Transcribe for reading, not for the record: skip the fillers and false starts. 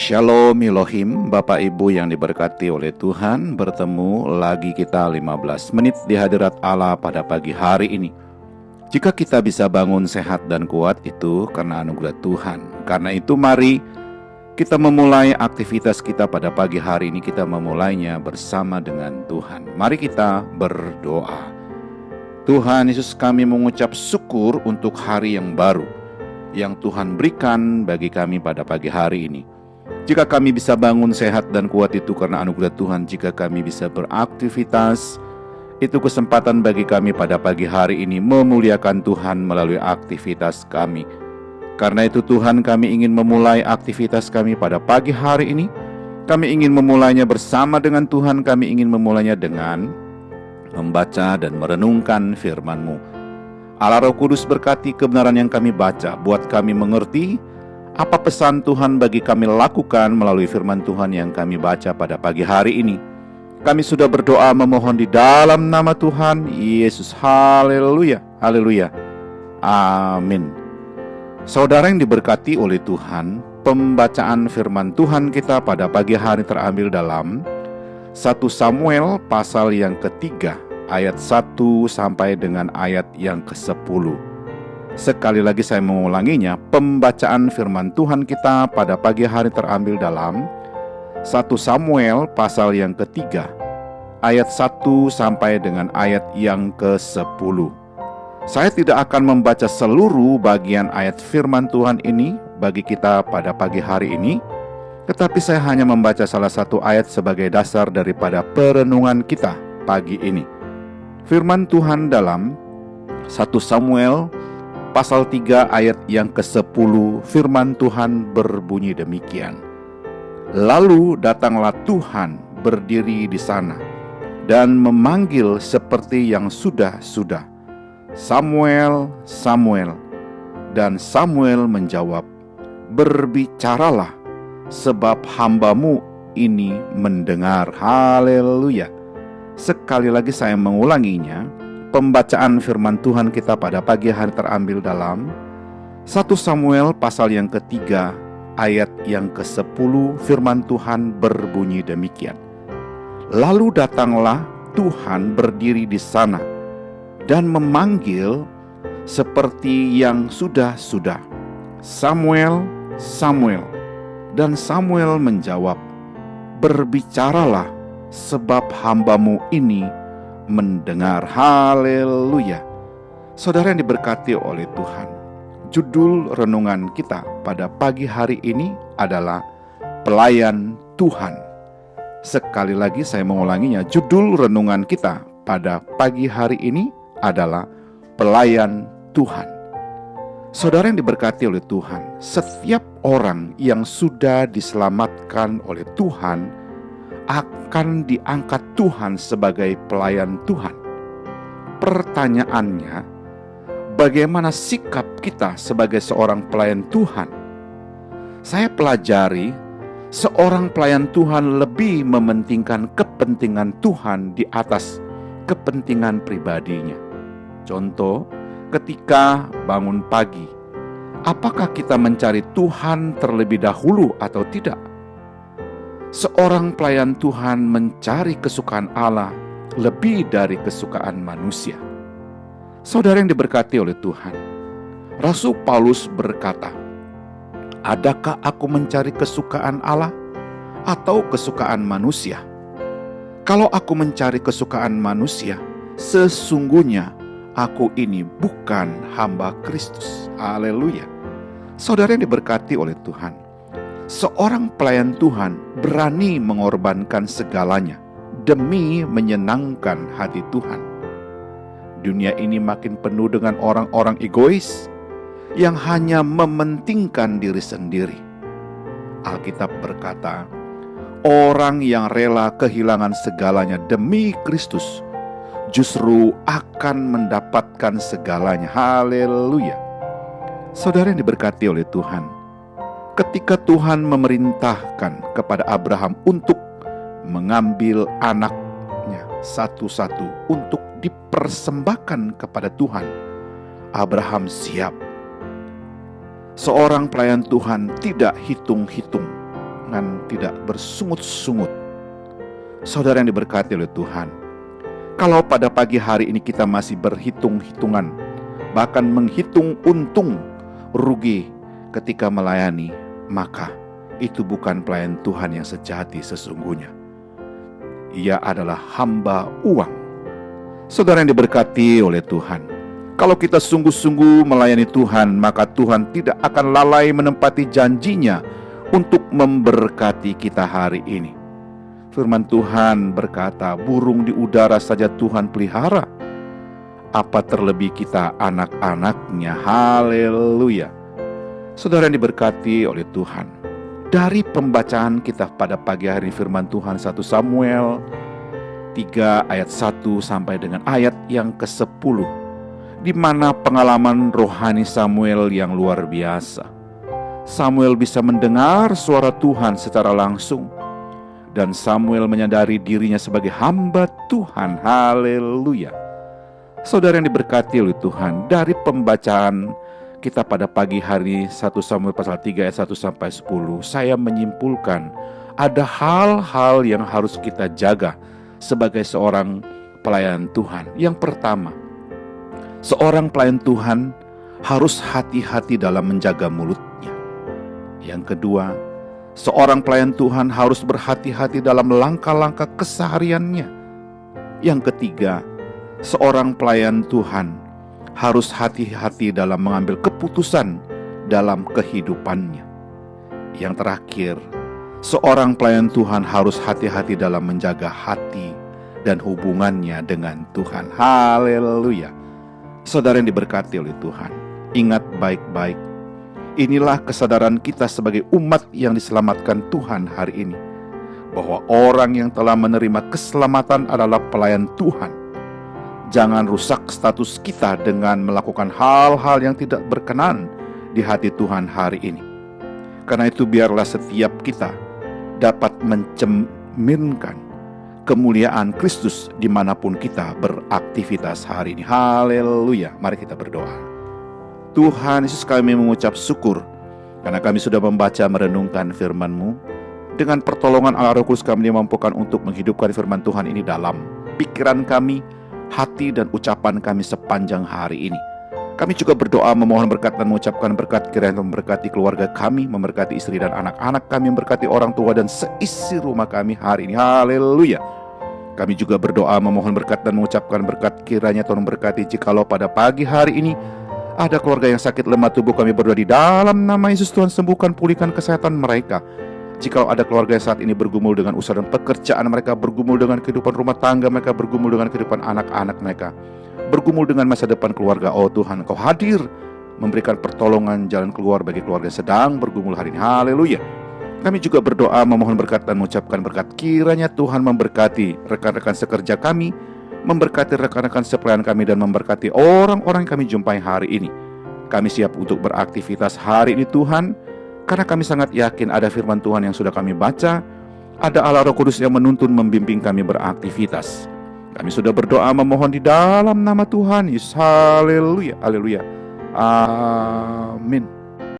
Shalom Elohim, Bapak Ibu yang diberkati oleh Tuhan. Bertemu lagi kita 15 menit di hadirat Allah pada pagi hari ini. Jika kita bisa bangun sehat dan kuat itu karena anugerah Tuhan. Karena itu mari kita memulai aktivitas kita pada pagi hari ini. Kita memulainya bersama dengan Tuhan. Mari kita berdoa. Tuhan Yesus, kami mengucap syukur untuk hari yang baru yang Tuhan berikan bagi kami pada pagi hari ini. Jika kami bisa bangun sehat dan kuat itu karena anugerah Tuhan. Jika kami bisa beraktivitas, itu kesempatan bagi kami pada pagi hari ini memuliakan Tuhan melalui aktivitas kami. Karena itu Tuhan, kami ingin memulai aktivitas kami pada pagi hari ini. Kami ingin memulainya bersama dengan Tuhan. Kami ingin memulainya dengan membaca dan merenungkan firman-Mu. Allah Roh Kudus, berkati kebenaran yang kami baca, buat kami mengerti apa pesan Tuhan bagi kami lakukan melalui firman Tuhan yang kami baca pada pagi hari ini. Kami sudah berdoa memohon di dalam nama Tuhan Yesus. Haleluya, haleluya, amin. Saudara yang diberkati oleh Tuhan, pembacaan firman Tuhan kita pada pagi hari terambil dalam 1 Samuel pasal yang ketiga, ayat 1 sampai dengan ayat yang ke-10. Sekali lagi saya mengulanginya, pembacaan firman Tuhan kita pada pagi hari terambil dalam 1 Samuel pasal yang ketiga, ayat 1 sampai dengan ayat yang ke-10. Saya tidak akan membaca seluruh bagian ayat firman Tuhan ini bagi kita pada pagi hari ini, tetapi saya hanya membaca salah satu ayat sebagai dasar daripada perenungan kita pagi ini. Firman Tuhan dalam 1 Samuel pasal 3 ayat yang ke-10, firman Tuhan berbunyi demikian. Lalu datanglah Tuhan berdiri di sana dan memanggil seperti yang sudah-sudah, Samuel, Samuel. Dan Samuel menjawab, berbicaralah, sebab hamba-Mu ini mendengar. Haleluya. Sekali lagi saya mengulanginya. Pembacaan firman Tuhan kita pada pagi hari terambil dalam 1 Samuel pasal yang ketiga, ayat yang ke-10, firman Tuhan berbunyi demikian. Lalu datanglah Tuhan berdiri di sana dan memanggil seperti yang sudah-sudah, Samuel, Samuel. Dan Samuel menjawab, berbicaralah, sebab hamba-Mu ini mendengar. Haleluya. Saudara yang diberkati oleh Tuhan, judul renungan kita pada pagi hari ini adalah Pelayan Tuhan. Sekali lagi saya mengulanginya, judul renungan kita pada pagi hari ini adalah Pelayan Tuhan. Saudara yang diberkati oleh Tuhan, setiap orang yang sudah diselamatkan oleh Tuhan akan diangkat Tuhan sebagai pelayan Tuhan. Pertanyaannya, bagaimana sikap kita sebagai seorang pelayan Tuhan? Saya pelajari, seorang pelayan Tuhan lebih mementingkan kepentingan Tuhan di atas kepentingan pribadinya. Contoh, ketika bangun pagi, apakah kita mencari Tuhan terlebih dahulu atau tidak? Seorang pelayan Tuhan mencari kesukaan Allah lebih dari kesukaan manusia. Saudara yang diberkati oleh Tuhan, Rasul Paulus berkata, adakah aku mencari kesukaan Allah atau kesukaan manusia? Kalau aku mencari kesukaan manusia, sesungguhnya aku ini bukan hamba Kristus. Haleluya. Saudara yang diberkati oleh Tuhan, seorang pelayan Tuhan berani mengorbankan segalanya demi menyenangkan hati Tuhan. Dunia ini makin penuh dengan orang-orang egois yang hanya mementingkan diri sendiri. Alkitab berkata, orang yang rela kehilangan segalanya demi Kristus justru akan mendapatkan segalanya. Haleluya. Saudara yang diberkati oleh Tuhan, ketika Tuhan memerintahkan kepada Abraham untuk mengambil anaknya satu-satu untuk dipersembahkan kepada Tuhan, Abraham siap. Seorang pelayan Tuhan tidak hitung-hitung dengan tidak bersungut-sungut. Saudara yang diberkati oleh Tuhan, kalau pada pagi hari ini kita masih berhitung-hitungan, bahkan menghitung untung rugi ketika melayani, maka itu bukan pelayan Tuhan yang sejati sesungguhnya. Ia adalah hamba uang. Saudara yang diberkati oleh Tuhan, kalau kita sungguh-sungguh melayani Tuhan, maka Tuhan tidak akan lalai menempati janjinya untuk memberkati kita hari ini. Firman Tuhan berkata, burung di udara saja Tuhan pelihara, apa terlebih kita anak-anaknya. Haleluya. Saudara yang diberkati oleh Tuhan, dari pembacaan kita pada pagi hari firman Tuhan 1 Samuel 3 ayat 1 sampai dengan ayat yang ke-10, di mana pengalaman rohani Samuel yang luar biasa. Samuel bisa mendengar suara Tuhan secara langsung, dan Samuel menyadari dirinya sebagai hamba Tuhan. Haleluya. Saudara yang diberkati oleh Tuhan, dari pembacaan kita pada pagi hari 1 Samuel pasal 3 ayat 1 sampai 10, saya menyimpulkan ada hal-hal yang harus kita jaga sebagai seorang pelayan Tuhan. Yang pertama, seorang pelayan Tuhan harus hati-hati dalam menjaga mulutnya. Yang kedua, seorang pelayan Tuhan harus berhati-hati dalam langkah-langkah kesehariannya. Yang ketiga, seorang pelayan Tuhan harus hati-hati dalam mengambil keputusan dalam kehidupannya. Yang terakhir, seorang pelayan Tuhan harus hati-hati dalam menjaga hati dan hubungannya dengan Tuhan. Haleluya. Saudara yang diberkati oleh Tuhan, ingat baik-baik, inilah kesadaran kita sebagai umat yang diselamatkan Tuhan hari ini, bahwa orang yang telah menerima keselamatan adalah pelayan Tuhan. Jangan rusak status kita dengan melakukan hal-hal yang tidak berkenan di hati Tuhan hari ini. Karena itu biarlah setiap kita dapat mencerminkan kemuliaan Kristus dimanapun kita beraktivitas hari ini. Haleluya. Mari kita berdoa. Tuhan Yesus, kami mengucap syukur karena kami sudah membaca merenungkan firman-Mu. Dengan pertolongan Allah Roh Kudus kami dimampukan untuk menghidupkan firman Tuhan ini dalam pikiran kami, hati dan ucapan kami sepanjang hari ini. Kami juga berdoa memohon berkat dan mengucapkan berkat kiranya memberkati keluarga kami, memberkati istri dan anak-anak kami, memberkati orang tua dan seisi rumah kami hari ini. Haleluya. Kami juga berdoa memohon berkat dan mengucapkan berkat kiranya Tuhan memberkati jikalau pada pagi hari ini ada keluarga yang sakit lemah tubuh, kami berdoa di dalam nama Yesus, Tuhan sembuhkan, pulihkan kesehatan mereka. Jikalau ada keluarga yang saat ini bergumul dengan usaha dan pekerjaan mereka, bergumul dengan kehidupan rumah tangga mereka, bergumul dengan kehidupan anak-anak mereka, bergumul dengan masa depan keluarga, oh Tuhan, Engkau hadir memberikan pertolongan jalan keluar bagi keluarga yang sedang bergumul hari ini. Haleluya. Kami juga berdoa memohon berkat dan mengucapkan berkat kiranya Tuhan memberkati rekan-rekan sekerja kami, memberkati rekan-rekan sepelayan kami, dan memberkati orang-orang yang kami jumpai hari ini. Kami siap untuk beraktivitas hari ini Tuhan, karena kami sangat yakin ada firman Tuhan yang sudah kami baca, ada Allah Roh Kudus yang menuntun membimbing kami beraktivitas. Kami sudah berdoa memohon di dalam nama Tuhan Yesus. Haleluya. Haleluya. Amin.